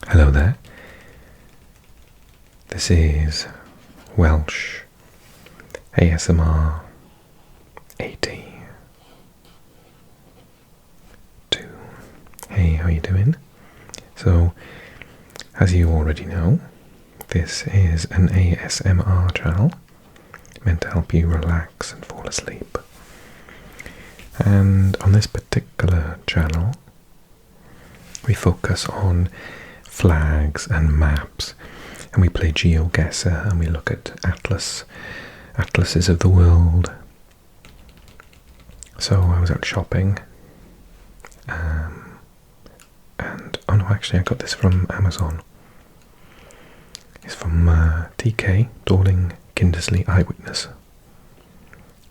Hello there. This is Welsh ASMR 82. Hey, how you doing? So, as you already know, this is an ASMR channel meant to help you relax and fall asleep. And on this particular channel, we focus on flags and maps, and we play GeoGuessr, and we look at atlases of the world. So I was out shopping, and oh no, actually I got this from Amazon. It's from TK, Dorling Kindersley Eyewitness.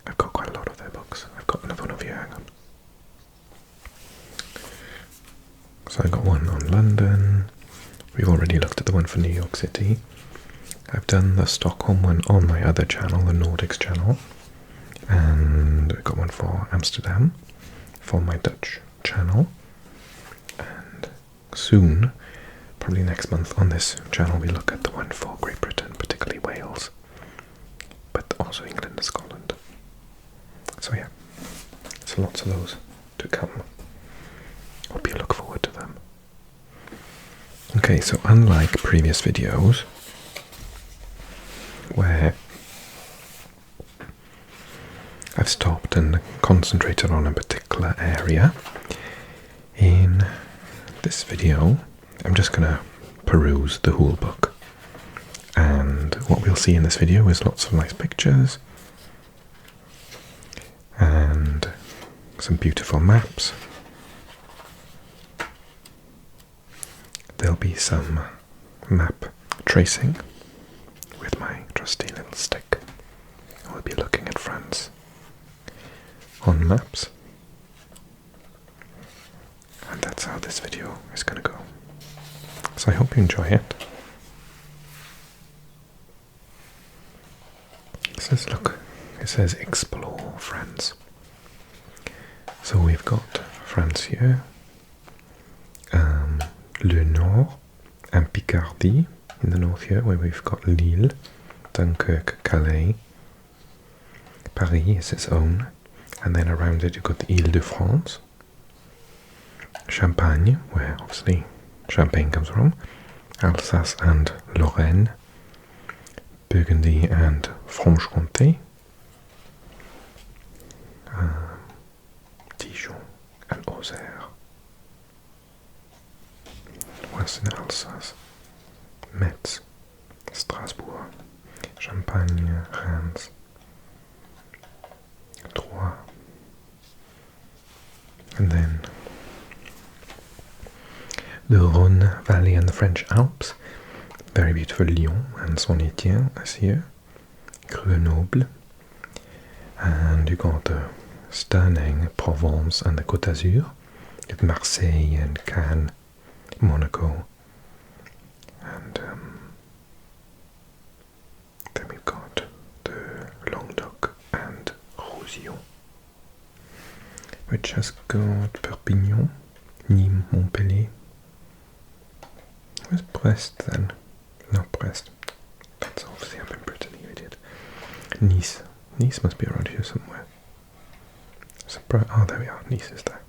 I've got quite a lot of their books. I've got another one of you, hang on. So I got one on London. We've already looked at the one for New York City. I've done the Stockholm one on my other channel, the Nordics channel. And I got one for Amsterdam, for my Dutch channel. And soon, probably next month on this channel, we look at the one for Great Britain, particularly Wales, but also England and Scotland. So yeah, so lots of those to come. Hope you look forward to them. Okay, so unlike previous videos, where I've stopped and concentrated on a particular area, in this video I'm just going to peruse the whole book. And what we'll see in this video is lots of nice pictures and some beautiful maps. There'll be some map tracing with my trusty little stick. We'll be looking at France on maps. And that's how this video is going to go. So I hope you enjoy it. It says, look, it says explore France. So we've got France here. Le Nord and Picardie in the north here, where we've got Lille, Dunkirk, Calais. Paris is its own, and then around it you've got the Ile-de-France, Champagne, where obviously champagne comes from, Alsace and Lorraine, Burgundy and Franche-Comté, Dijon and Auxerre. Western Alsace, Metz, Strasbourg, Champagne, Reims, Troyes, and then the Rhône Valley and the French Alps, very beautiful Lyon and Saint-Étienne as here, Grenoble, and you got the stunning Provence and the Côte d'Azur, with Marseille and Cannes, Monaco, and then we've got the Languedoc and Roussillon, which has got Perpignan, Nîmes, Montpellier. Where's Brest then? Not Brest. That's obviously up in Brittany, you idiot. Nice. Nice must be around here somewhere. Oh, there we are. Nice is there.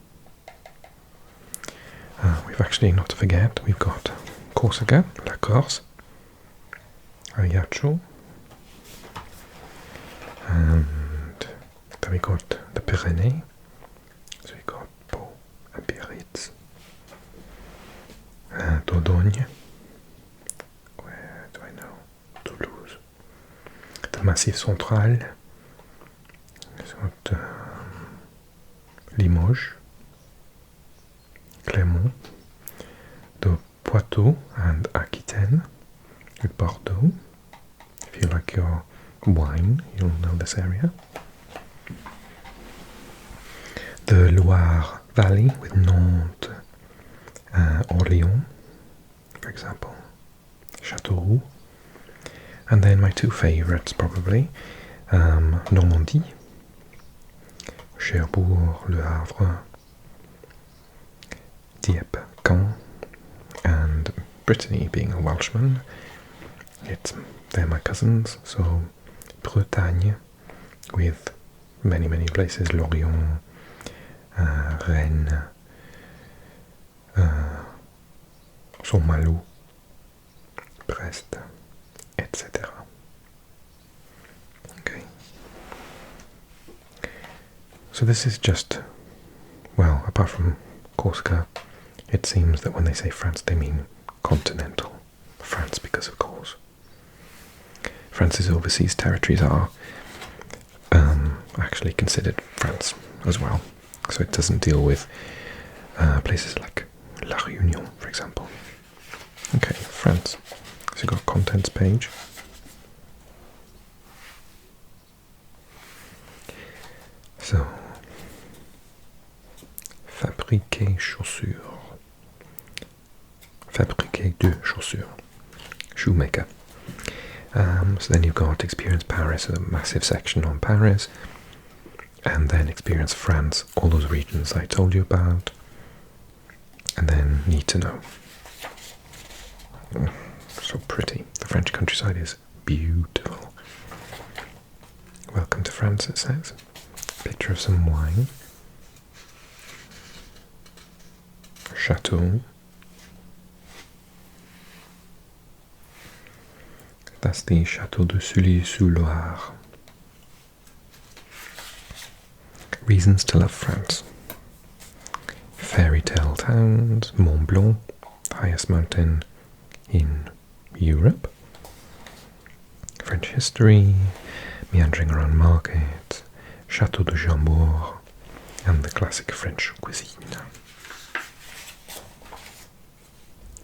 We've actually, not to forget, we've got Corsica, La Corse, Ajaccio, and then we got the Pyrenees, so we got Pau and Biarritz, Dordogne, where do I know? Toulouse, the Massif Central, we've got Limoges, Clermont, the Poitou and Aquitaine, with Bordeaux. If you like your wine, you'll know this area. The Loire Valley with Nantes, Orléans, for example, Châteauroux, and then my two favourites probably, Normandy, Cherbourg, Le Havre, Dieppe, Caen, and Brittany, being a Welshman, they're my cousins, so Bretagne, with many, many places, Lorient, Rennes, Saint-Malo, Brest, etc. Okay. So this is just, well, apart from Corsica, it seems that when they say France they mean continental France, because of course France's overseas territories are actually considered France as well. So it doesn't deal with places like La Réunion, for example. Okay, France. So you've got a contents page. So, fabriquer chaussures. Fabriquer de chaussures. Shoemaker. So then you've got Experience Paris, a massive section on Paris, and then Experience France, all those regions I told you about, and then Need to Know. So pretty. The French countryside is beautiful. Welcome to France, it says. Picture of some wine. Chateau. That's the Chateau de Sully-sous-Loire. Reasons to love France. Fairy tale towns, Mont Blanc, the highest mountain in Europe. French history, meandering around markets, Chateau de Chambord, and the classic French cuisine.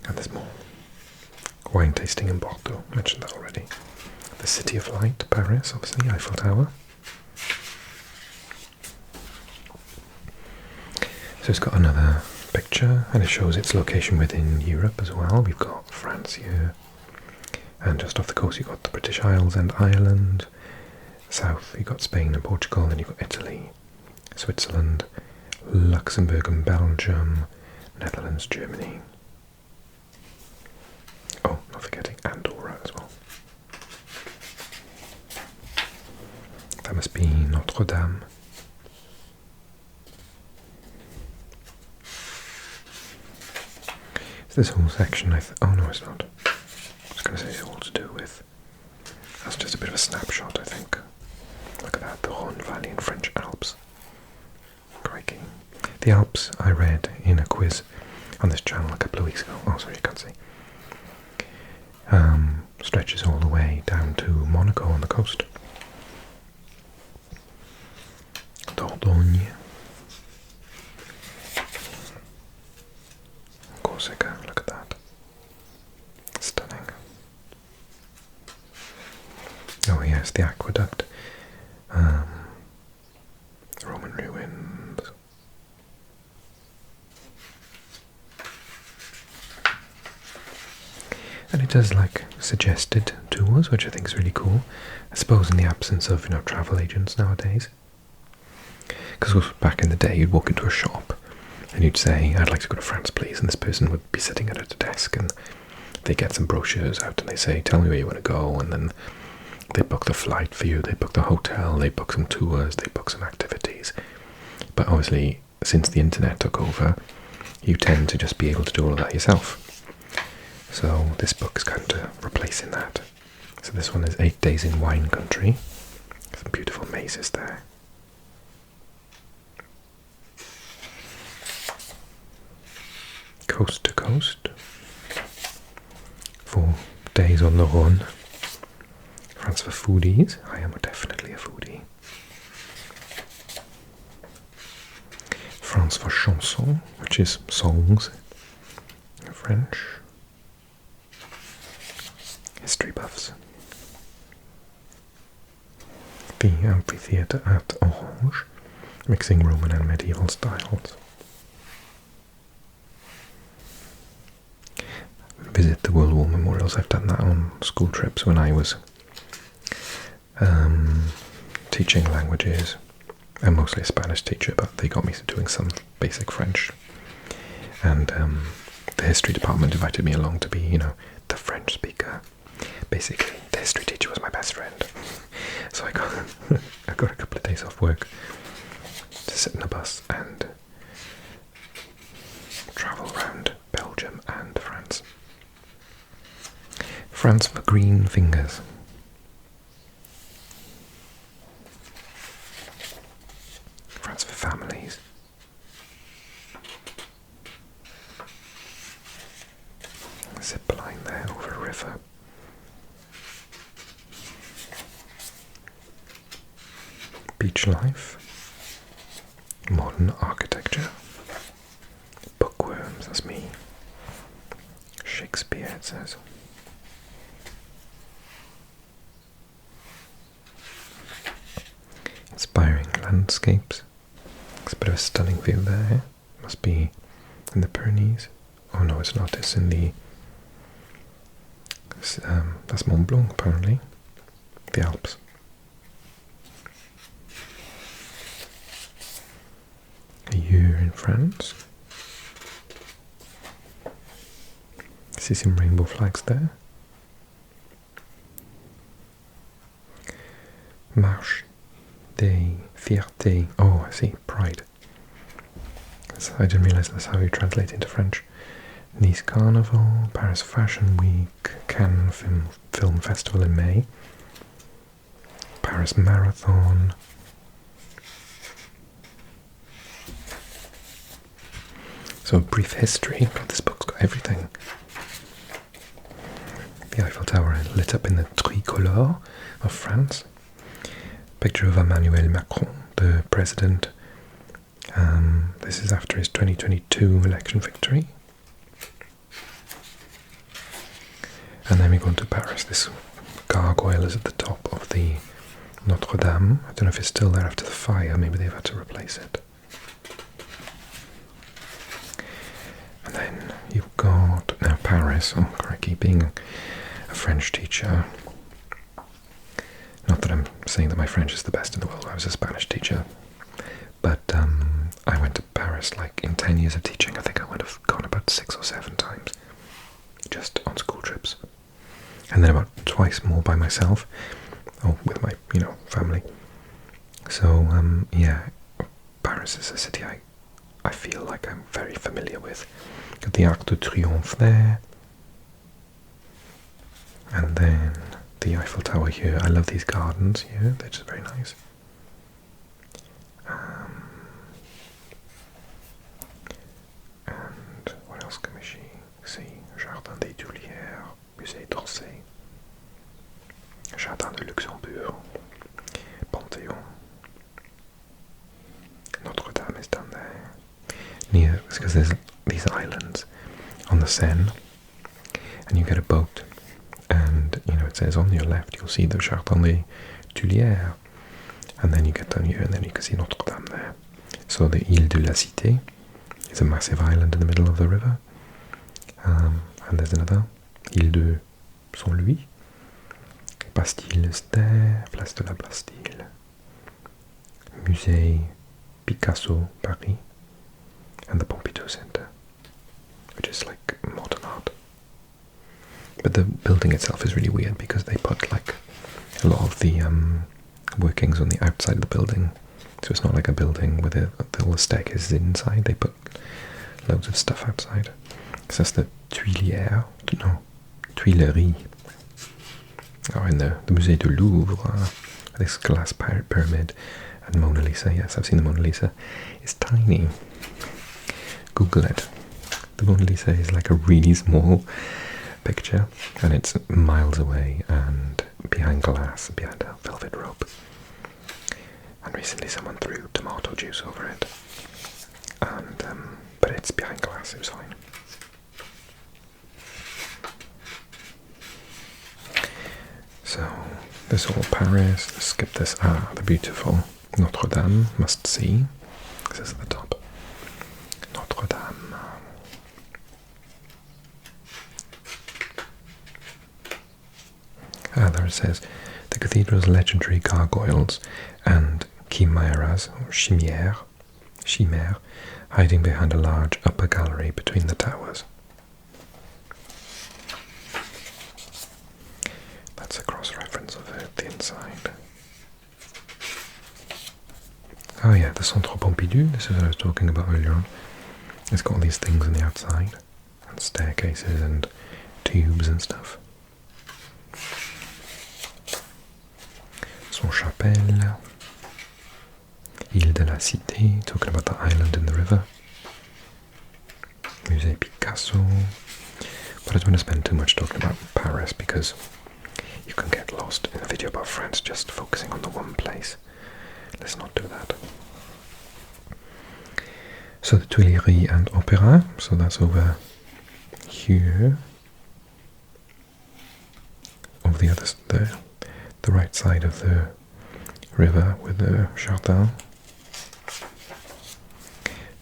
And there's more. Wine tasting in Bordeaux, mentioned that already. The City of Light, Paris, obviously, Eiffel Tower. So it's got another picture, and it shows its location within Europe as well. We've got France here, and just off the coast you've got the British Isles and Ireland. South you've got Spain and Portugal, and you've got Italy, Switzerland, Luxembourg and Belgium, Netherlands, Germany. Oh, not forgetting Andorra as well. That must be Notre Dame. Is this whole section, oh no, it's not. I was going to say it's all to do with, that's just a bit of a snapshot, I think. Look at that, the Rhone Valley in French Alps. Crikey. The Alps I read in a quiz on this channel a couple of weeks ago. Oh, sorry, you can't see. Stretches all the way down to Monaco on the coast. Dordogne. Corsica, look at that. Stunning. Oh yes, the aqueduct. Roman ruins. And it does like suggested tours, which I think is really cool. I suppose in the absence of, travel agents nowadays. Because back in the day you'd walk into a shop and you'd say, I'd like to go to France please, and this person would be sitting at a desk and they get some brochures out and they say, tell me where you want to go, and then they book the flight for you, they book the hotel, they book some tours, they book some activities. But obviously, since the internet took over, you tend to just be able to do all of that yourself. So this book is kind of replacing that. So this one is 8 Days in Wine Country. Some beautiful mazes there. Coast to coast. 4 days on the Rhone. France for foodies. I am definitely a foodie. France for chanson, which is songs in French. History buffs. The amphitheatre at Orange, mixing Roman and medieval styles. Visit the World War memorials. I've done that on school trips when I was teaching languages. I'm mostly a Spanish teacher, but they got me doing some basic French. And the history department invited me along to be, you know, the French speaker. Basically, the history teacher was my best friend. So I got I got a couple of days off work to sit in a bus and travel around Belgium and France. France for green fingers. France for families. Zip line there over a river. Beach life. Modern architecture. Bookworms, that's me. Shakespeare, it says. Inspiring landscapes. It's a bit of a stunning view there. Must be in the Pyrenees. Oh no, it's not. It's in the... that's Mont Blanc, apparently. The Alps. A year in France. See some rainbow flags there. Marche des Fiertés. Oh, I see. Pride. I didn't realise that's how you translate into French. Nice Carnival, Paris Fashion Week, Cannes Film Festival in May, Paris Marathon. So a brief history. God, this book's got everything. The Eiffel Tower lit up in the tricolore of France. Picture of Emmanuel Macron, the president. This is after his 2022 election victory. And then we go into Paris. This gargoyle is at the top of the Notre Dame. I don't know if it's still there after the fire. Maybe they've had to replace it. And then you've got now Paris. Oh, crikey, being a French teacher. Not that I'm saying that my French is the best in the world. I was a Spanish teacher. But I went to Paris, like, in 10 years of teaching. I think I would have gone about 6 or 7 times. Just on school trips. And then about twice more by myself. Or with my, you know, family. So, yeah, Paris is a city I feel like I'm very familiar with. Got the Arc de Triomphe there. And then the Eiffel Tower here. I love these gardens here. They're just very nice. And what else can we see? Jardin des Tuileries, Musée d'Orsay, Jardin de Luxembourg, Panthéon. Notre Dame is down there. Near, because there's these islands on the Seine, and you get a boat, and you know it says on your left you'll see the Jardin des Tuileries, and then you get down here, and then you can see Notre Dame there. So the Île de la Cité is a massive island in the middle of the river, and there's another Île de Saint-Louis, Bastille is there, Place de la Bastille, Musée Picasso, Paris, and the Pompidou Center, which is like modern art. But the building itself is really weird because they put like a lot of the workings on the outside of the building. So it's not like a building with all the staircases inside. They put loads of stuff outside. So that's the Tuileries, no, Tuileries. Oh, in the Musée du Louvre, this glass pyramid, and Mona Lisa. Yes, I've seen the Mona Lisa. It's tiny. Google it. The Mona Lisa is like a really small picture, and it's miles away and behind glass, behind a velvet rope. And recently someone threw tomato juice over it, and but it's behind glass. It was fine. So this is all Paris. Let's skip this. The beautiful Notre Dame, must see. This is at the top. Notre Dame. There it says, the cathedral's legendary gargoyles and chimeras, or chimères, hiding behind a large upper gallery between the towers. Pompidou, this is what I was talking about earlier on. It's got all these things on the outside, and staircases and tubes and stuff. Son Chapelle, Île de la Cité, talking about the island in the river. Musée Picasso. But I don't want to spend too much talking about Paris because you can get lost in a video about France just focusing on the one place. Let's not do that. So the Tuileries and Opera, so that's over here. Over the other, the right side of the river with the Jardin.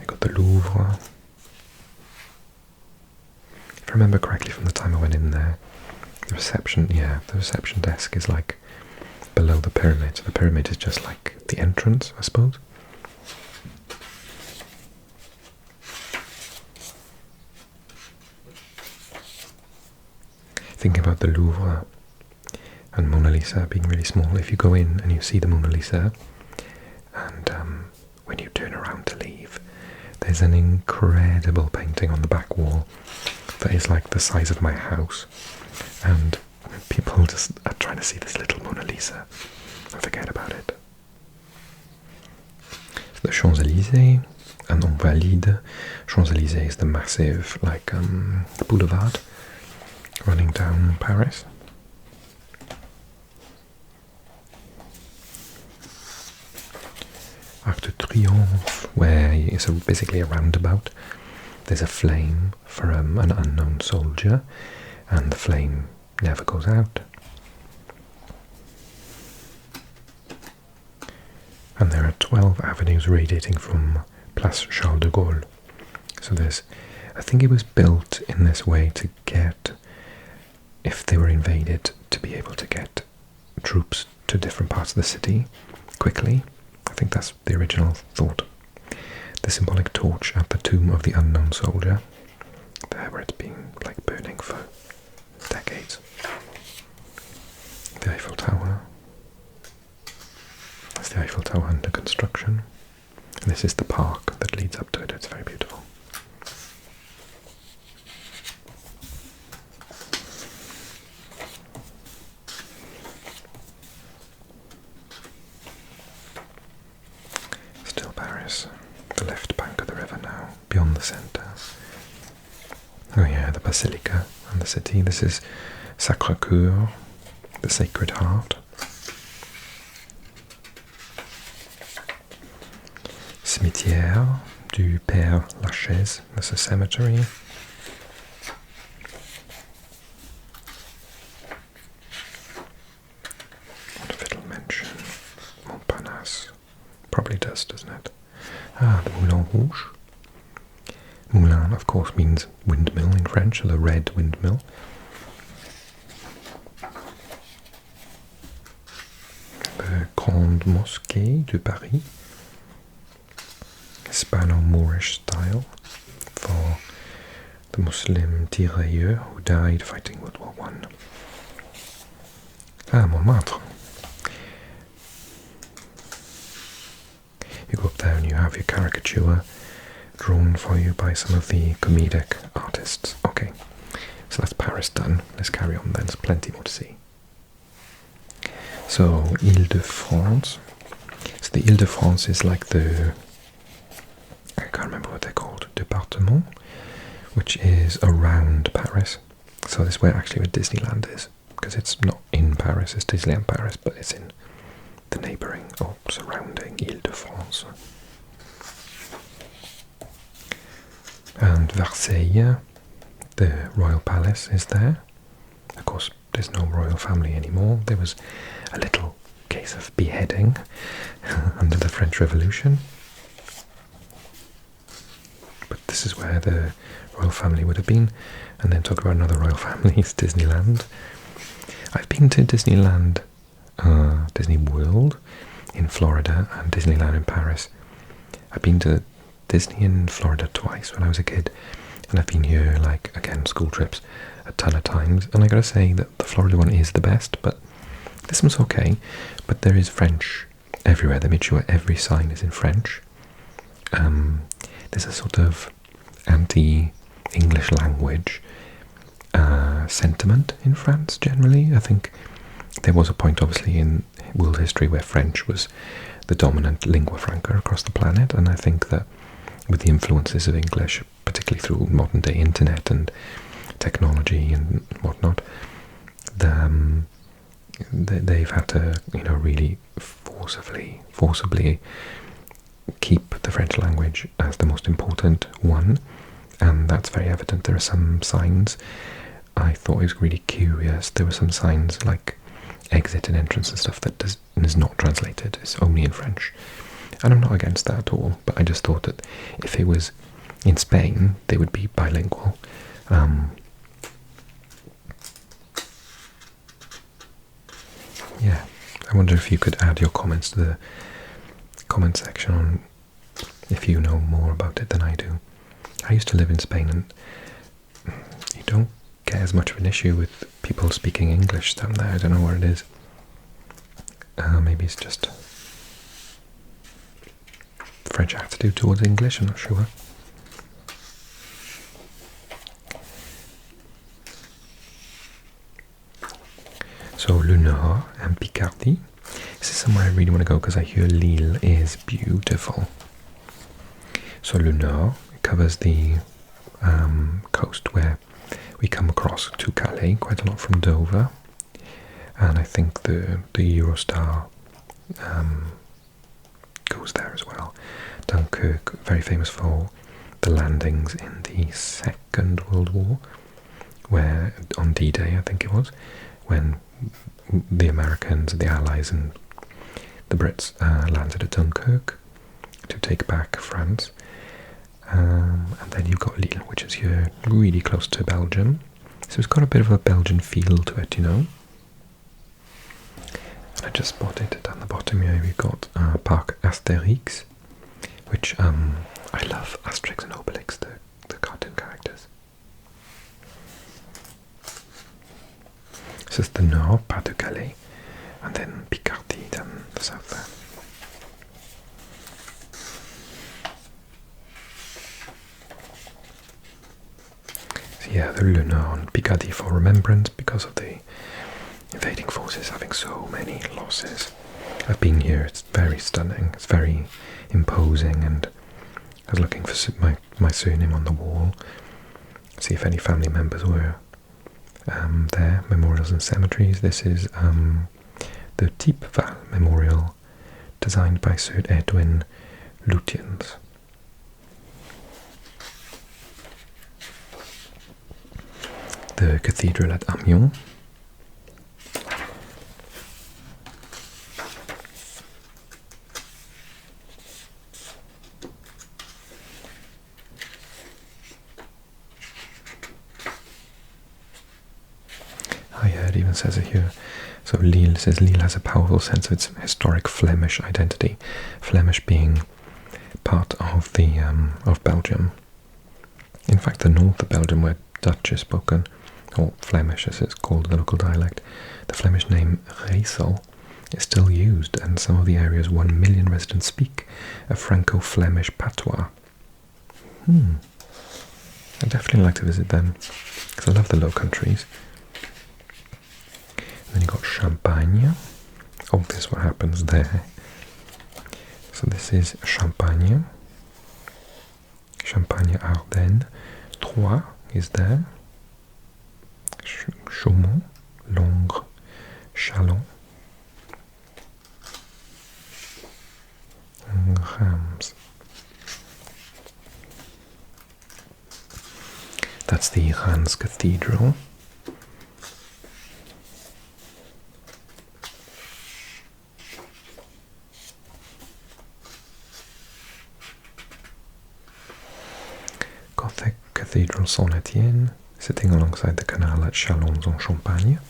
I got the Louvre. If I remember correctly from the time I went in there, the reception desk is like below the pyramid. So the pyramid is just like the entrance, I suppose. Think about the Louvre and Mona Lisa being really small. If you go in and you see the Mona Lisa, and when you turn around to leave, there's an incredible painting on the back wall that is like the size of my house, and people just are trying to see this little Mona Lisa and forget about it. So the Champs-Élysées and Invalides. Champs-Élysées is the massive like boulevard running down Paris. Arc de Triomphe, where it's basically a roundabout. There's a flame for an unknown soldier, and the flame never goes out. And there are 12 avenues radiating from Place Charles de Gaulle. So I think it was built in this way to get, if they were invaded, to be able to get troops to different parts of the city quickly. I think that's the original thought. The symbolic torch at the tomb of the unknown soldier, there where it's been like burning for decades. The Eiffel Tower. That's the Eiffel Tower under construction. And this is the park that leads up to it. It's very beautiful. Still Paris. The left bank of the river now, beyond the centre. Oh yeah, the Basilica and the city. This is Sacré-Cœur, the Sacred Heart. Cimetière du Père Lachaise, that's a cemetery. What if it'll mention Montparnasse? Probably does, doesn't it? Ah, the Moulin Rouge. Moulin, of course, means windmill in French, or the red windmill. The Grande Mosquée de Paris. Hispano-Moorish style for the Muslim tirailleurs who died fighting World War I. Ah, Montmartre. You go up there and you have your caricature drawn for you by some of the comedic artists. Okay, so that's Paris done. Let's carry on then, there's plenty more to see. So, Ile-de-France. So the Ile-de-France is like the, I can't remember what they're called, département, which is around Paris. So this is where actually where Disneyland is, because it's not in Paris, it's Disneyland Paris, but it's in the neighbouring or surrounding Ile-de-France. And Versailles, the royal palace, is there. Of course, there's no royal family anymore. There was a little case of beheading under the French Revolution. But this is where the royal family would have been. And then talk about another royal family, it's Disneyland. I've been to Disneyland, Disney World in Florida and Disneyland in Paris. I've been to Disney in Florida twice when I was a kid, and I've been here, like, again, school trips a ton of times, and I gotta say that the Florida one is the best, but this one's okay. But there is French everywhere. They made sure every sign is in French, there's a sort of anti-English language sentiment in France generally. I think there was a point, obviously, in world history where French was the dominant lingua franca across the planet, and I think that with the influences of English, particularly through modern-day internet and technology and whatnot, they've had to, really forcibly keep the French language as the most important one, and that's very evident. There are some signs. I thought it was really curious. There were some signs like exit and entrance and stuff that is not translated. It's only in French. And I'm not against that at all, but I just thought that if it was in Spain, they would be bilingual. Yeah, I wonder if you could add your comments to the comment section on if you know more about it than I do. I used to live in Spain, and you don't get as much of an issue with people speaking English down there. I don't know what it is. Maybe it's just French attitude towards English, I'm not sure. So Le Nord and Picardy. This is somewhere I really want to go because I hear Lille is beautiful. So Le Nord covers the coast where we come across to Calais quite a lot from Dover, and I think the Eurostar goes there as well. Dunkirk, very famous for the landings in the Second World War, where on D-Day, I think it was, when the Americans, the Allies and the Brits landed at Dunkirk to take back France. And then you've got Lille, which is here really close to Belgium. So it's got a bit of a Belgian feel to it, And I just spotted down the bottom here, we've got Park Asterix, which I love Asterix and Obelix, the cartoon characters. This is the Nord, Pas de Calais, and then Picardy down the south there. So yeah, the Le Nord and Picardy for remembrance because of the invading forces having so many losses. I've been here, it's very stunning, it's very imposing, and I was looking for my surname on the wall, see if any family members were there, memorials and cemeteries. This is the Thiepval Memorial, designed by Sir Edwin Lutyens. The cathedral at Amiens. It even says it here. So Lille says Lille has a powerful sense of its historic Flemish identity. Flemish being part of the of Belgium. In fact, the north of Belgium, where Dutch is spoken, or Flemish as it's called, the local dialect, the Flemish name Rijssel is still used, and some of the area's 1 million residents speak a Franco-Flemish patois. I'd definitely like to visit them, because I love the Low Countries. Then you got Champagne. Oh, this is what happens there. So this is Champagne. Champagne Ardennes. Troyes is there. Chaumont, Langres, Châlons, and Reims. That's the Reims Cathedral. Gothic Cathedral Saint-Étienne, sitting alongside the canal at Châlons-en-Champagne.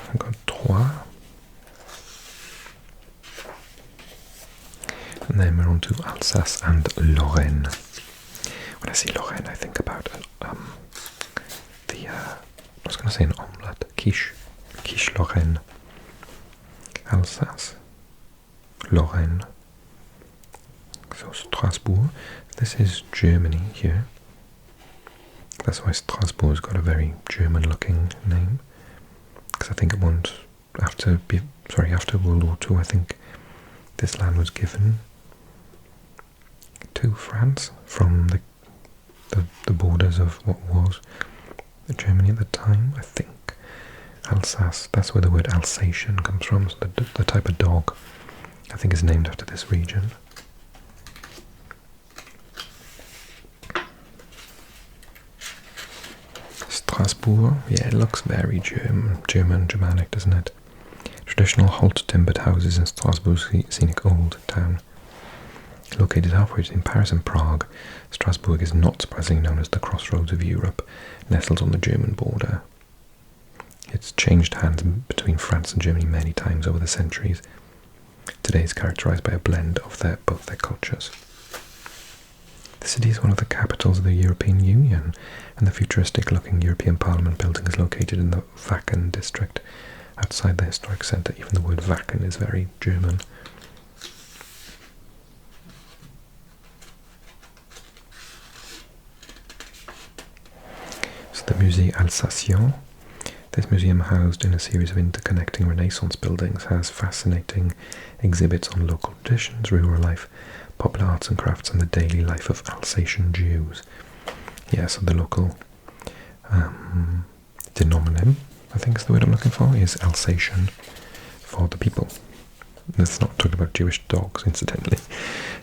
I've got Troyes. And then we're on to Alsace and Lorraine. When I see Lorraine, I think about I was going to say an omelette, quiche Lorraine. Alsace. Lorraine. So Strasbourg, this is Germany here. That's why Strasbourg's got a very German-looking name. Because I think it once, after World War II, I think this land was given to France from the borders of what was Germany at the time, I think. Alsace, that's where the word Alsatian comes from, so the type of dog, I think, is named after this region. Strasbourg, yeah, it looks very Germanic, doesn't it? Traditional Holt-timbered houses in Strasbourg's scenic old town. Located halfway between Paris and Prague, Strasbourg is not surprisingly known as the crossroads of Europe, nestled on the German border. It's changed hands between France and Germany many times over the centuries. Today is characterized by a blend of both their cultures. The city is one of the capitals of the European Union, and the futuristic-looking European Parliament building is located in the Wacken district, outside the historic centre. Even the word Wacken is very German. So the Musée Alsacien. This museum, housed in a series of interconnecting Renaissance buildings, has fascinating exhibits on local traditions, rural life, popular arts and crafts, and the daily life of Alsatian Jews. Yeah, so the local denominator, I think is the word I'm looking for, is Alsatian for the people. It's not talking about Jewish dogs, incidentally.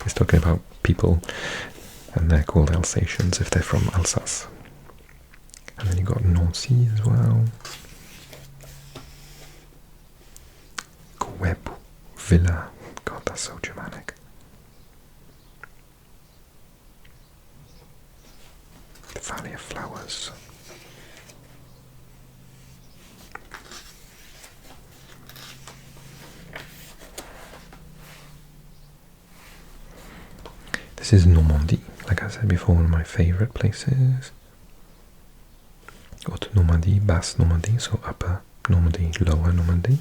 It's talking about people, and they're called Alsatians if they're from Alsace. And then you've got Nancy as well. Web Villa. God, that's so Germanic. The Valley of Flowers. This is Normandy, like I said before, one of my favourite places. Haute Normandy, Basse Normandy, so Upper Normandy, Lower Normandy.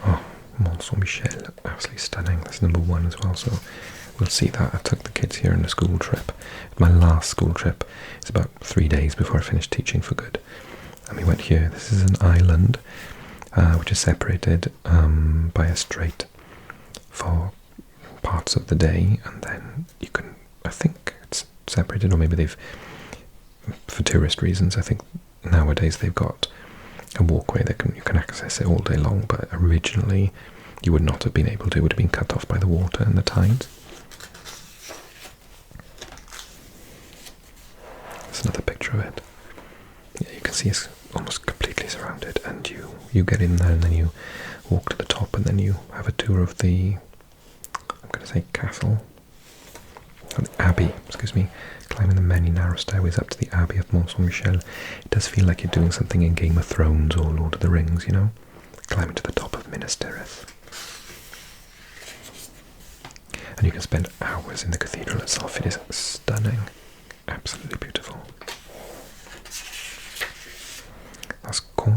Oh, Mont Saint-Michel, absolutely stunning. That's number one as well, so we'll see that. I took the kids here on a school trip. My last school trip. It's about 3 days before I finished teaching for good. And we went here. This is an island which is separated by a strait for parts of the day, and then you can, I think it's separated, or maybe they've, for tourist reasons, I think nowadays they've got a walkway that you can access it all day long, but originally you would not have been able to. It would have been cut off by the water and the tides. That's another picture of it. Yeah, you can see it's almost completely surrounded, and you get in there and then you walk to the top, and then you have a tour of the, I'm going to say castle, or the abbey, excuse me, climbing the many narrow stairways up to the Abbey of Mont Saint-Michel. It does feel like you're doing something in Game of Thrones or Lord of the Rings, you know? Climbing to the top of Minas Tirith. And you can spend hours in the cathedral itself. It is stunning. Absolutely beautiful. That's cool.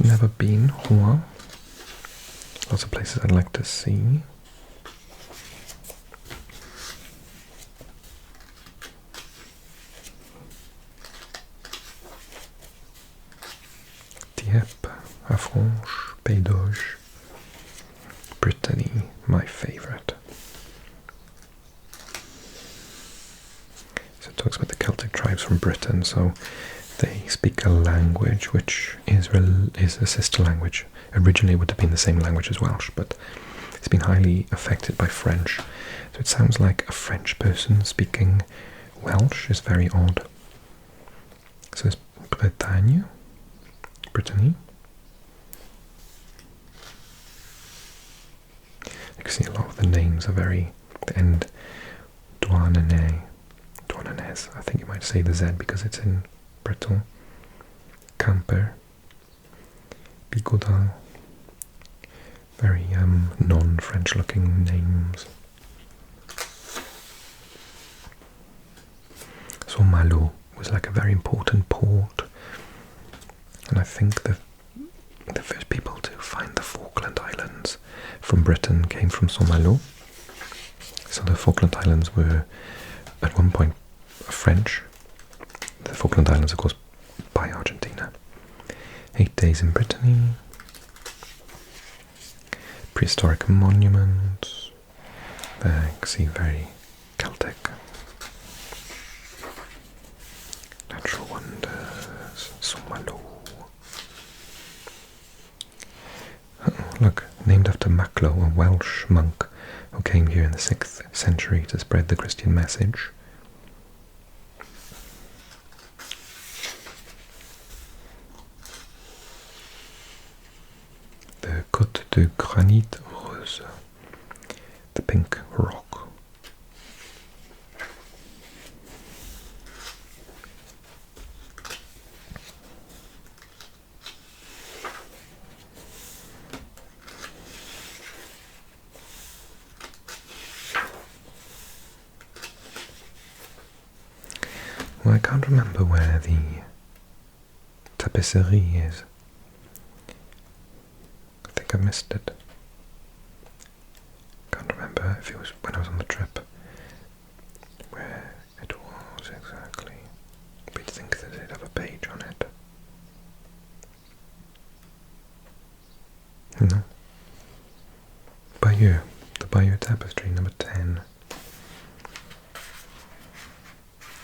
Never been. Rouen. Lots of places I'd like to see. Dieppe, Avranches, Pays d'Auge, Brittany, my favourite. So it talks about the Celtic tribes from Britain, so they speak a language which is a sister language. Originally it would have been the same language as Welsh, but it's been highly affected by French. So it sounds like a French person speaking Welsh is very odd. So it's Bretagne, Brittany. You can see a lot of the names are very, the end, Douarnenez, I think you might say the Z because it's in Breton. Camper, Bigoudin, very non-French looking names. So Malo was like a very important port, and I think the the first people to find the Falkland Islands from Britain came from Saint-Malo. So the Falkland Islands were at one point French. The Falkland Islands, of course, by Argentina. 8 days in Brittany. Prehistoric monuments. There you can see very Celtic. Natural wonders. Saint-Malo. Look, named after Maclo, a Welsh monk who came here in the 6th century to spread the Christian message. The Côte de Granit Rose, the pink rock. Well, I can't remember where the tapisserie is. I think I missed it. Can't remember if it was when I was on the trip where it was exactly. But you'd think that it'd have a page on it. No. Bayeux. The Bayeux Tapestry, number 10.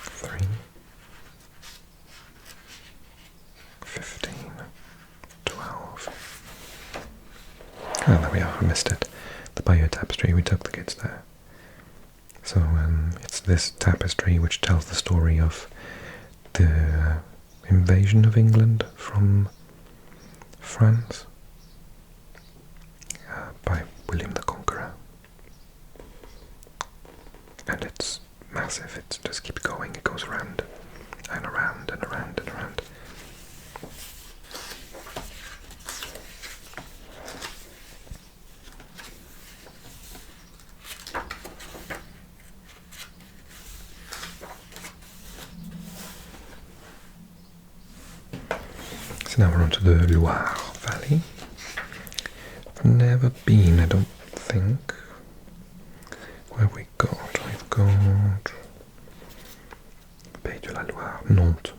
3. 15. 12. Oh, there we are, I missed it. The Bayeux Tapestry, we took the kids there. So it's this tapestry which tells the story of the invasion of England from France by William the Conqueror. And it's massive, it just keeps going, it goes around and around and around and around. So now we're on to the Loire Valley. I've never been, I don't think. Where have we got? We've got Pays de la Loire, Nantes.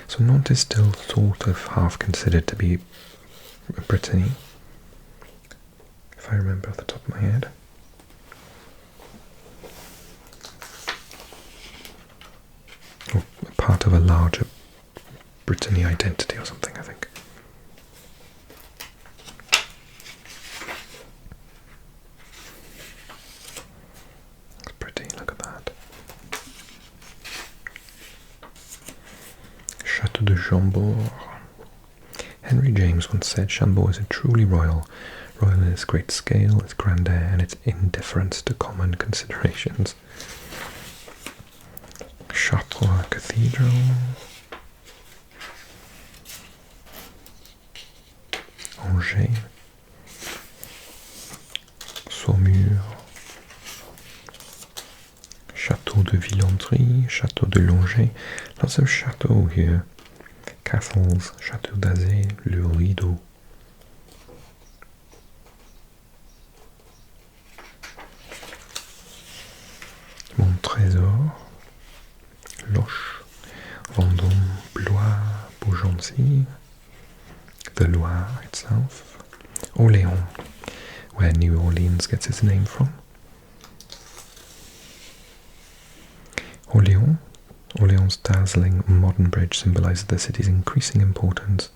So Nantes is still sort of half considered to be Brittany, if I remember off the top of my head. Or part of a larger Brittany identity or something, I think. It's pretty, look at that. Château de Chambord. Henry James once said Chambord is a truly royal in its great scale, its grandeur, and its indifference to common considerations. Chartres Cathedral. Angers, Saumur, Château de Villandry, Château de Langeais, lots of chateaux here, castles, Château d'Azay, Le Rideau. Montrésor, Loches, Vendôme, Blois, Beaugency, the Loire itself, Orléans, where New Orleans gets its name from. Orléans' dazzling modern bridge symbolizes the city's increasing importance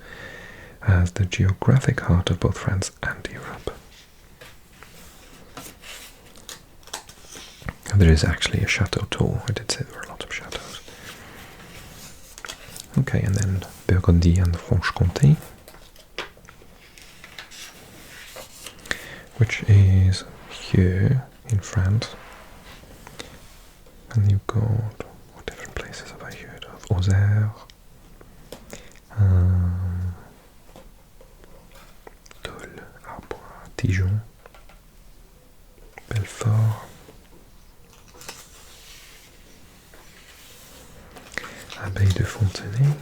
as the geographic heart of both France and Europe. And there is actually a chateau tour. I did say there were a lot of chateaus. Okay, and then Burgundy and Franche-Comté, which is here in France. And you've got, what different places have I heard of? Auxerre, Dole, Arbois, Dijon, Belfort, Abbaye de Fontenay,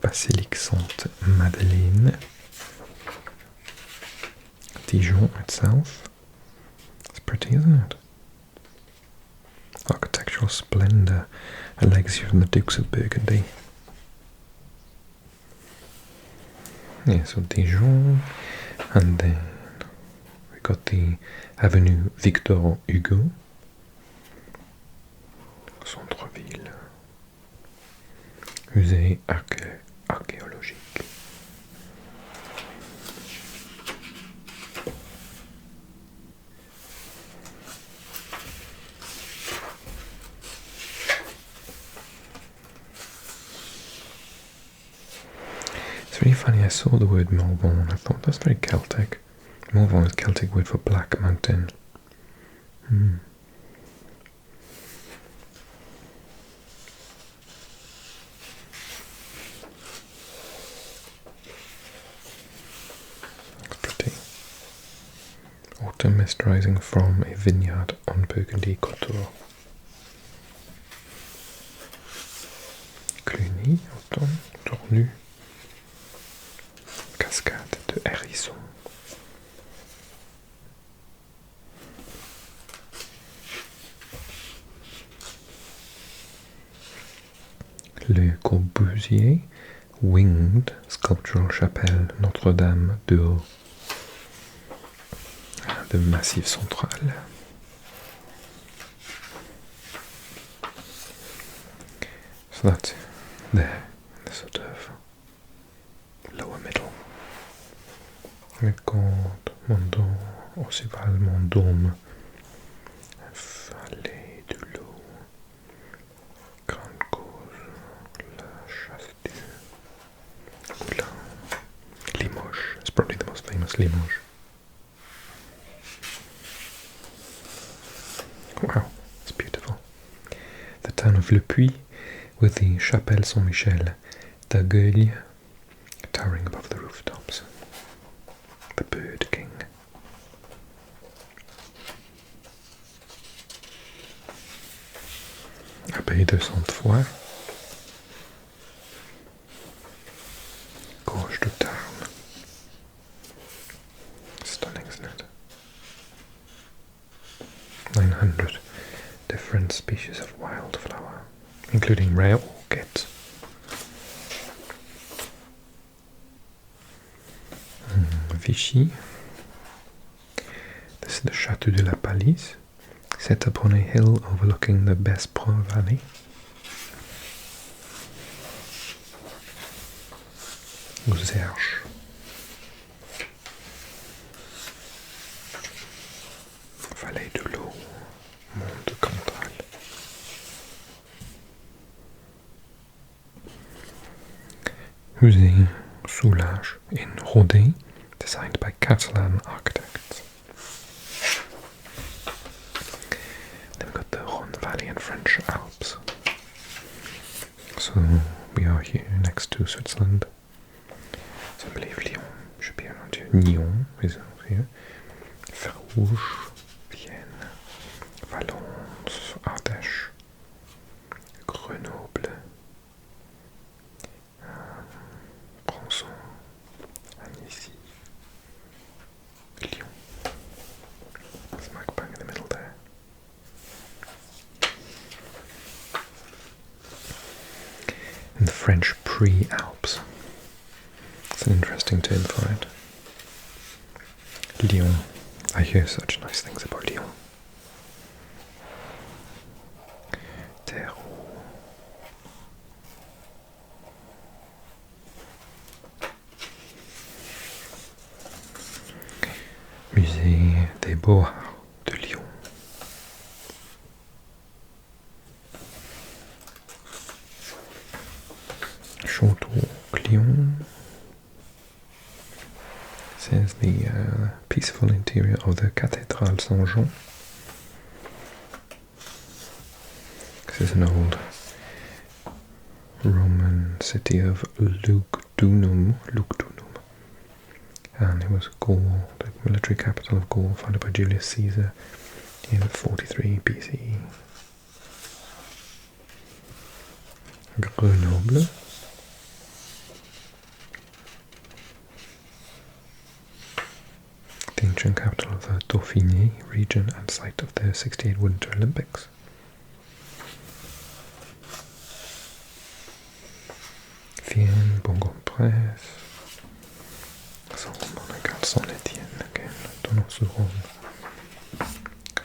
Basilique Sainte-Madeleine, Dijon itself. It's pretty, isn't it? Architectural splendor, a legacy from the Dukes of Burgundy. Yeah, so Dijon, and then we got the Avenue Victor Hugo, Centre-ville, musée archéologique. It's really funny, I saw the word Morvan, I thought that's very Celtic. Morvan is a Celtic word for black mountain. It's pretty. Autumn mist rising from a vineyard on Burgundy Coteau. Cluny, automne, Tournu. Cascade de Hérisson. Le Corbusier winged sculptural chapelle Notre-Dame de Haut. De Massif Central. So that's there, the sort of lower middle. We've got Mondon, Orcival, Mondôme, Vallée de l'Eau, Grande Cause, La Chasse-Dieu, Moulin, Limoges. It's probably the most famous, Limoges. Wow, it's beautiful. The town of Le Puy with the Chapelle Saint-Michel d'Agueil towering above the rooftops. The Bird King. Abbaye de Sainte-Foy. Gorge de Tarn. Stunning, isn't it? 900 different species of wildflower, including rare orchids. Vichy. This is the Château de la Palisse, set upon a hill overlooking the Bespre Valley. Auxerche. Vallée de l'Eau, Mont de Cantal. Musée Soulages in Rodez, designed by Catalan architects. Then we've got the Rhône Valley and French Alps. So we are here next to Switzerland. So I believe Lyon should be around here. Nyon is over here. Ferouge, Vienne, Valence, Ardèche, Grenoble, Branson, Annecy, Lyon. Smack bang in the middle there. And the French pre-Alps. It's an interesting term for it. Lyon. I hear such nice things about Lyon. Terreau. Musée des Beaux-Arts de Lyon. Château Lyon. Says the peaceful interior of the Cathédrale Saint-Jean. This is an old Roman city of Lugdunum, and it was Gaul, the military capital of Gaul, founded by Julius Caesar in 43 BCE. Grenoble. I think ancient capital of the Dauphiné region and site of the 68 Winter Olympics. Vienne, Bourg-en-Bresse. Så man har kallat sån Etienne again. Donosson.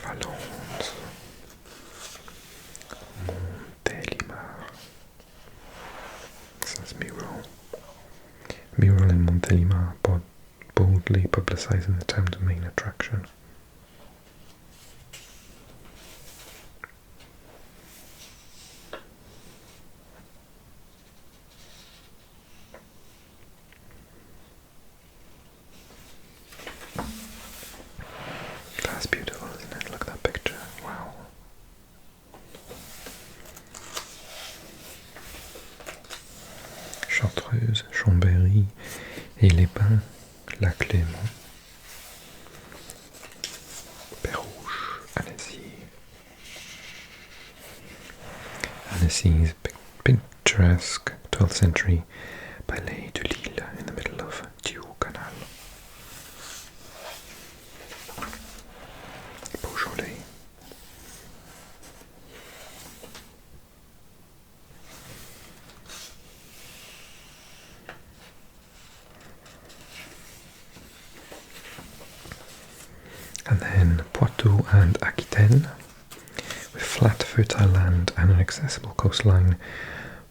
Valence. Montélimar. Says mural. Mural in Montélimar, boldly publicizing the town's main attraction. That's beautiful, isn't it? Look at that picture. Wow. Chartreuse, Chambéry, et les Pins, Lac Léman, Pérouge, Annecy. Annecy's picturesque 12th century Palais de Lille in the middle of Diou Canal. Beaujolais. And then Poitou and Aquitaine, with flat fertile land and an accessible coastline.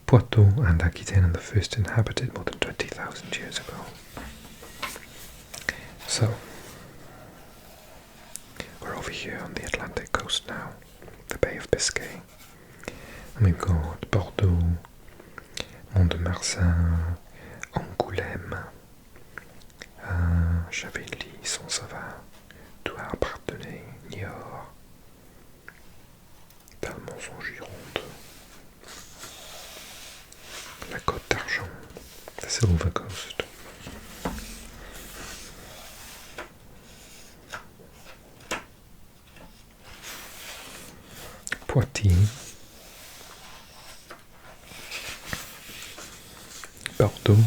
Poitou and Aquitaine are the first inhabited more than 20,000 years ago. So, we're over here on the Atlantic coast now, the Bay of Biscay. And we've got Bordeaux, Mont-de-Marsan, Angoulême, Châvelly, Saint-Savin, Douar, Parthenay, Niort, Talmont-en-Gironde, la Côte d'Argent, the Silver Coast. Poitiers, Bordeaux.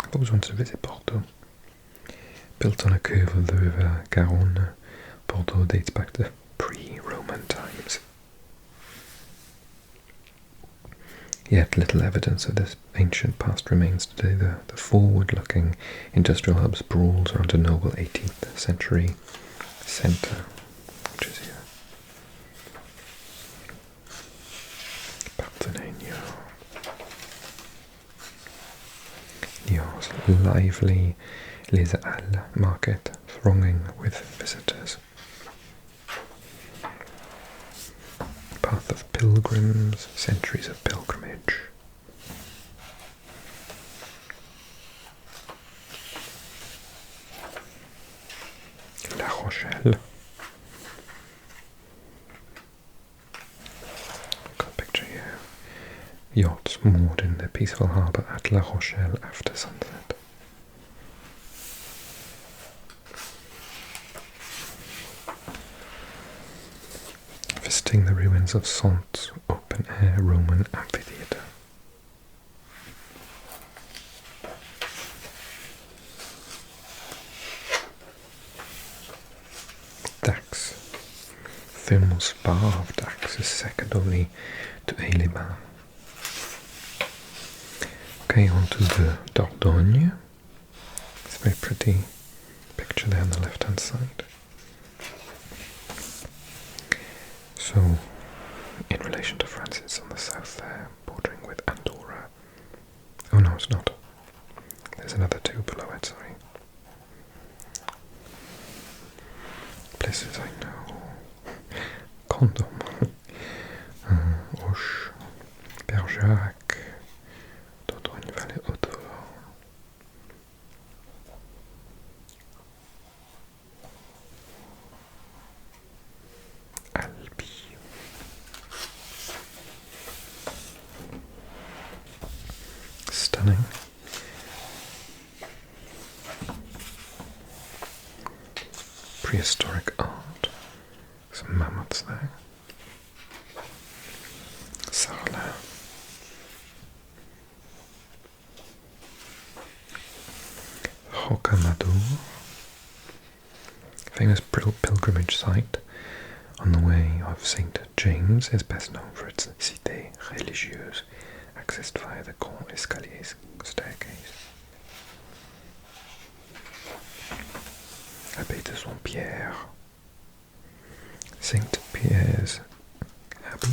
I've always wanted to visit Bordeaux. Built on a curve of the river Garonne, Bordeaux dates back to pre-Roman times. Yet little evidence of this ancient past remains today. The forward-looking industrial hub sprawls around a noble 18th century centre, which is here. Parthenay, Niort's lively Les Halles market thronging with visitors. Path of pilgrims, centuries of pilgrimage. La Rochelle. Got a picture here. Yachts moored in the peaceful harbour at La Rochelle after sunset. Visiting the ruins of Saintes open-air Roman amphitheatre. Dax. Thermal spa of Dax is second only to Aix-les-Bains. Okay, on to the Dordogne. It's a very pretty picture there on the left-hand side. So, in relation to France, it's on the south there, bordering with Andorra. Oh no, it's not. There's another two below it, sorry. Places I know. Condom. Auch. Bergerac. Dordogne Valley Haute. Stunning. Prehistoric art. Some mammoths there. Sarlat. Rocamadour. on the way of St. James is best known for its cité religieuse, accessed via the Grand Escalier staircase. Abbey de Saint-Pierre. St. Pierre's Abbey.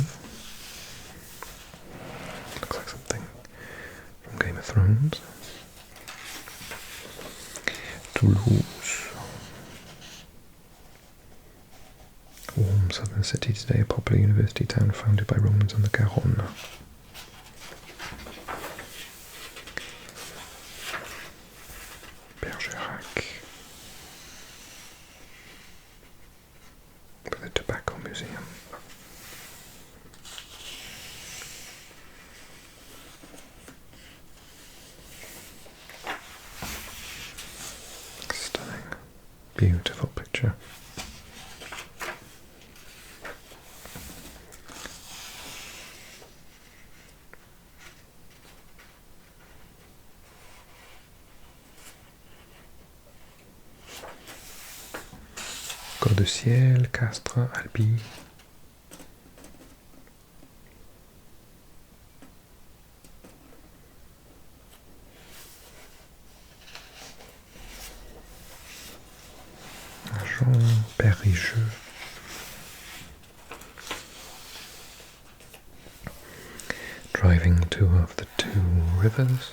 Looks like something from Game of Thrones. Toulouse. Warm southern city today, a popular university town founded by Romans on the Garonne. Bergerac. For the Tobacco Museum. Stunning. Beautiful picture. Corps de Ciel, Castres, Albi. Jean Périgeux. Driving two of the two rivers.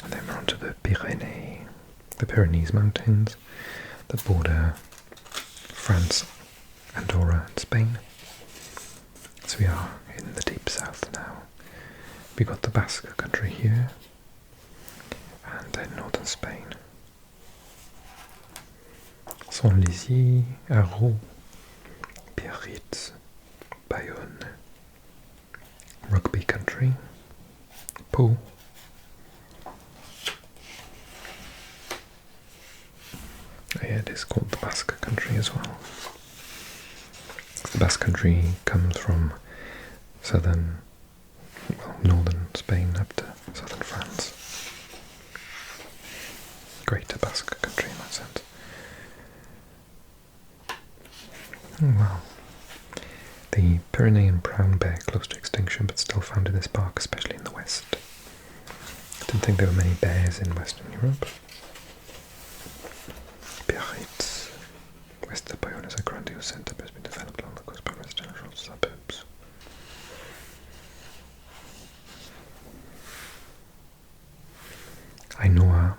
And then we're onto the Pyrenees Mountains, that border France, Andorra and Spain. So we are in the deep south now. We've got the Basque country here, and then northern Spain. Saint-Lizy, Arros, Biarritz, Bayonne, Rugby country, Pau, yeah, it is called the Basque country as well. The Basque country comes from northern Spain up to southern France. Greater Basque country in that sense. Oh, wow. The Pyrenean brown bear, close to extinction but still found in this park, especially in the west. I didn't think there were many bears in Western Europe. Biarritz. West of Bayonne is a grandiose centre that has been developed along the coast by residential suburbs. Ainhoa,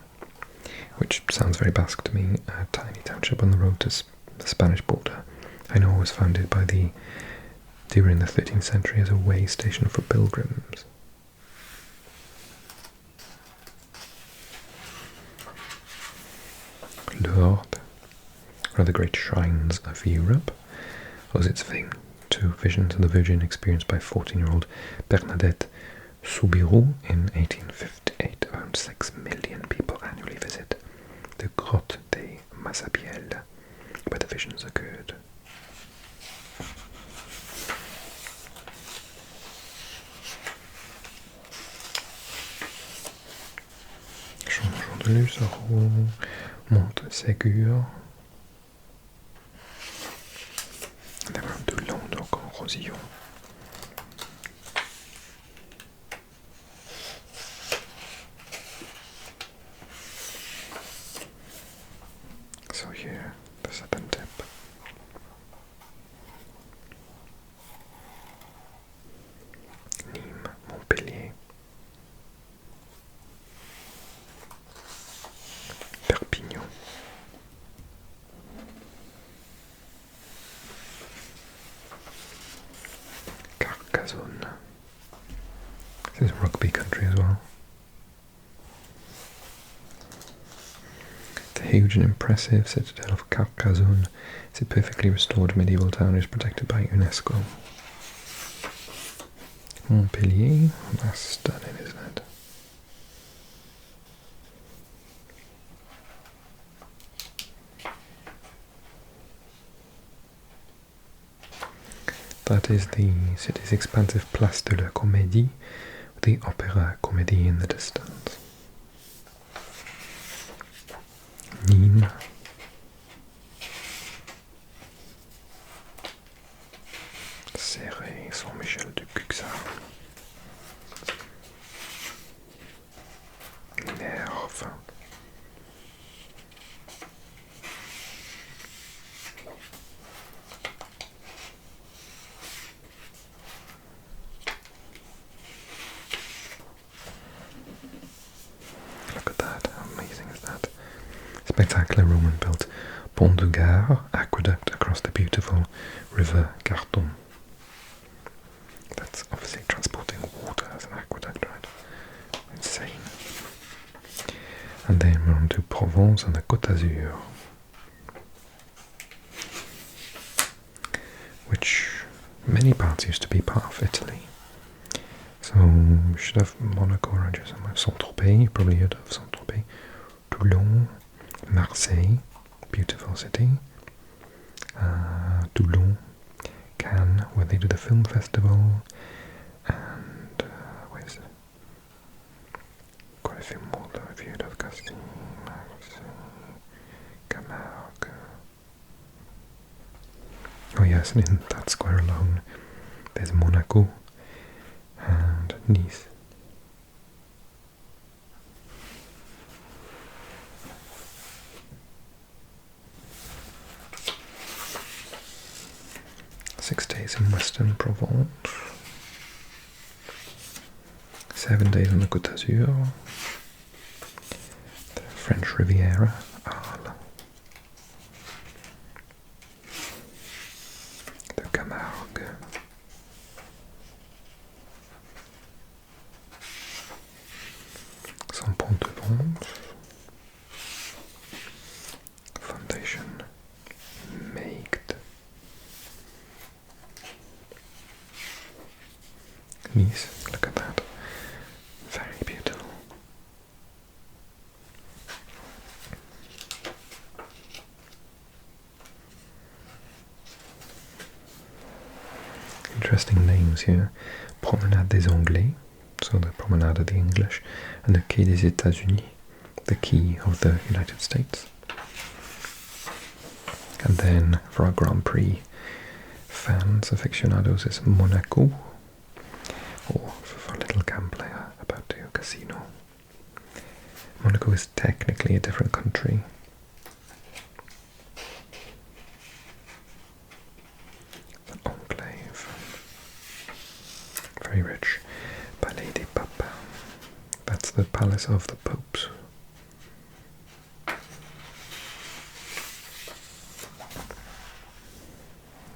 which sounds very Basque to me, a tiny township on the road to the Spanish border. Ainhoa was founded during the 13th century as a way station for pilgrims. Lourdes, one of the great shrines of Europe, owes its fame to visions of the Virgin experienced by 14-year-old Bernadette Soubirous in 1858. Around 6 million people annually visit the Grotte des Massabielles, where the visions occurred. Changeons de Lucerreau, Montségur. And then we're on to Languedoc-Roussillon. So here, the southern tip. Nîmes, Montpellier. Perpignan. Carcassonne. This is rugby country as well. The huge and impressive citadel of Carcassonne is a perfectly restored medieval town. It is protected by UNESCO. Montpellier, that's stunning, isn't it? That is the city's expansive Place de la Comédie, with the Opéra Comédie in the distance. Nîmes. Pont de Gare, aqueduct across the beautiful river Garton. That's obviously transporting water as an aqueduct, right? Insane. And then we're on to Provence and the Côte d'Azur, which many parts used to be part of Italy. So we should have Monaco around here somewhere. Saint-Tropez, you probably heard of Saint-Tropez. Toulon, Marseille, beautiful city. Toulon, Cannes, where they do the film festival. And where's it? Quite a few more though, if you heard of Castille, Marseille, Camargue. Oh yes, and in that square alone, there's Monaco and Nice. Six days in Western Provence, 7 days on the Côte d'Azur, the French Riviera, Arles, the Camargue, Saint-Pont-de-Vence, Foundation Maigd, Nice, look at that, very beautiful. Interesting names here. Promenade des Anglais, so the Promenade of the English, and the Quai des États-Unis, the Key of the United States. And then for our Grand Prix fans, aficionados, is Monaco, or for a little gam player about to a casino. Monaco is technically a different country. An enclave. Very rich. Palais des Papes. That's the palace of the popes.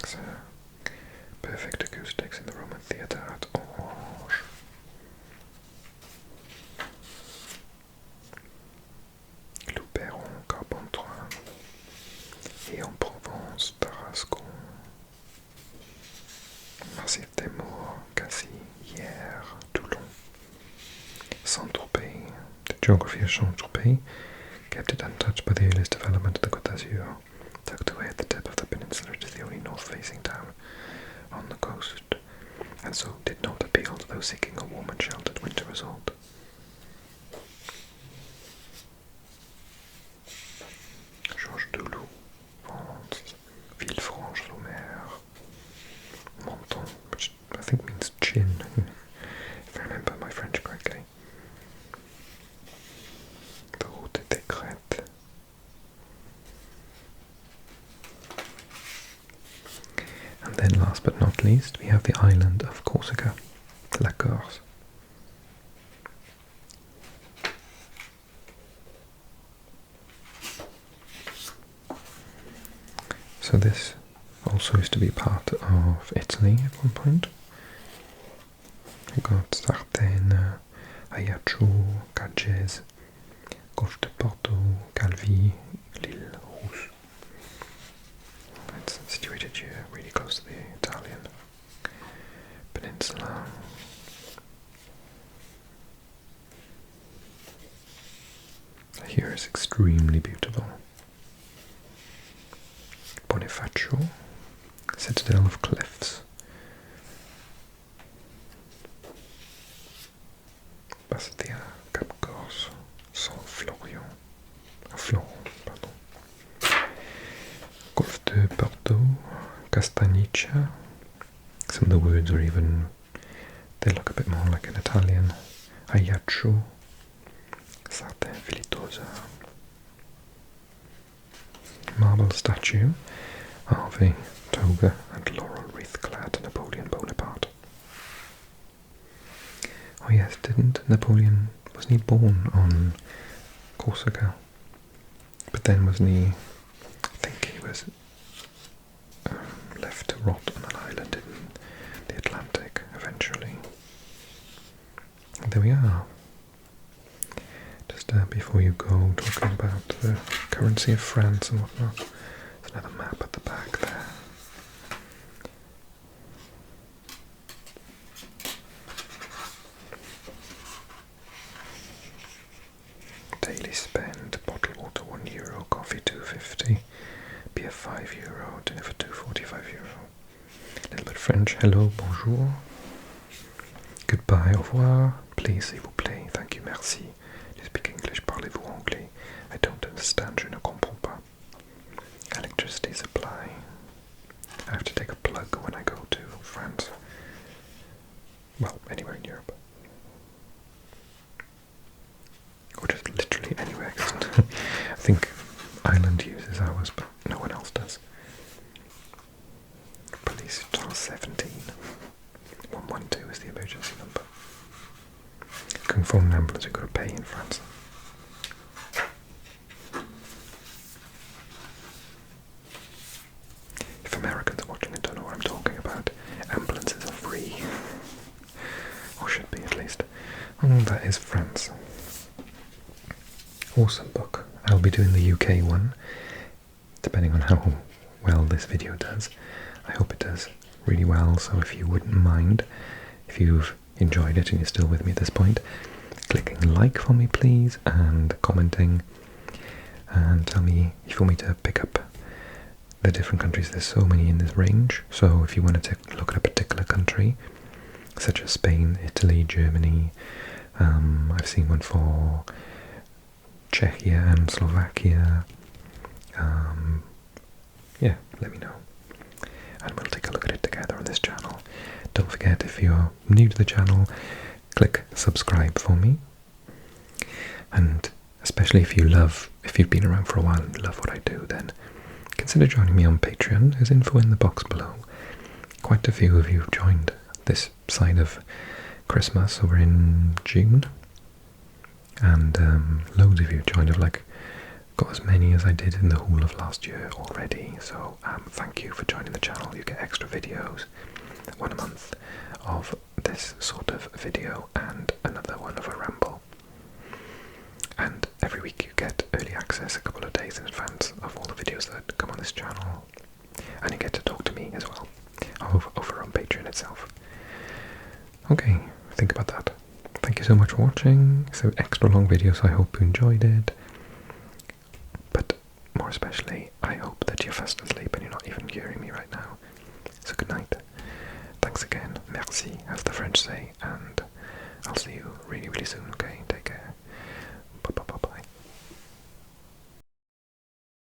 So, perfect acoustics in the Roman theatre at Orange. Louperon, Carpentras, et en Provence, Tarascon, Massif des Mours, Cassis, Hyères, Toulon, Saint-Tropez. The geography of Saint-Tropez kept it untouched by the earliest development of the Côte d'Azur. Tucked away at the tip of the peninsula, it is the only north-facing town on the coast, and so did not appeal to those seeking a warm and sheltered winter resort. Georges Doulou, France, Villefranche-sur-Mer, Menton, which I think means chin, if I remember my French correctly. The Route des Crêtes. And then last but not least, we have the island of Corsica, La Corse. So this also used to be part of Italy at one point. We got Sartène, Ajaccio, Cadiz, Golfe de Porto, Calvi, l'Île Rousse. It's situated here, really close to the Italian peninsula. Here is extremely beautiful. Bonifacio, citadel of cliffs. Bastia, Cap Corse, Saint-Florian, Florent, pardon. Golfe de Porto, Castagniccia. Some of the words are even, they look a bit more like an Italian. Ajaccio, Sartène Filitosa. Marble statue of a toga and laurel wreath clad Napoleon Bonaparte. Oh yes, didn't Napoleon, wasn't he born on Corsica? But then wasn't he, I think was left to rot on an island in the Atlantic eventually. And there we are. Just before you go, talking about the currency of France and whatnot. There's another map at the back there. Daily spend, bottled water €1, coffee €2.50, beer €5, dinner for €2.45. A little bit French, hello, bonjour, goodbye, au revoir, please, s'il vous plaît, thank you, merci. Do you speak English, parlez-vous anglais? I don't understand, je ne comprends pas. Electricity supply. I have to take a plug when I go to France. Well, anywhere in Europe. Or just literally anywhere, because I think Ireland uses ours, but no one else does. Police star 17. 112 is the emergency number. You can phone an ambulance, you've got to pay in France. If Americans are watching and don't know what I'm talking about, ambulances are free. Or should be, at least. Oh, that is France. Awesome book. I'll be doing the UK one, depending on how well this video does. I hope it does really well, so if you wouldn't mind, if you've enjoyed it and you're still with me at this point, clicking like for me please, and commenting, and tell me if you want me to pick up the different countries. There's so many in this range, so if you want to look at a particular country, such as Spain, Italy, Germany, I've seen one for Czechia and Slovakia. Yeah, let me know. And we'll take a look at it together on this channel. Don't forget, if you're new to the channel, click subscribe for me. And especially if you've been around for a while and love what I do, then consider joining me on Patreon. There's info in the box below. Quite a few of you have joined this side of Christmas over in June. And loads of you joined. I've got as many as I did in the whole of last year already, so thank you for joining the channel. You get extra videos, one a month of this sort of video and another one of a ramble, and every week you get early access a couple of days in advance of all the videos that come on this channel, and you get to talk to me as well over on Patreon itself. Okay, think about that. Thank you so much for watching. It's an extra long video, so I hope you enjoyed it. But more especially, I hope that you're fast asleep and you're not even hearing me right now. So good night. Thanks again. Merci, as the French say, and I'll see you really, really soon, okay? Take care.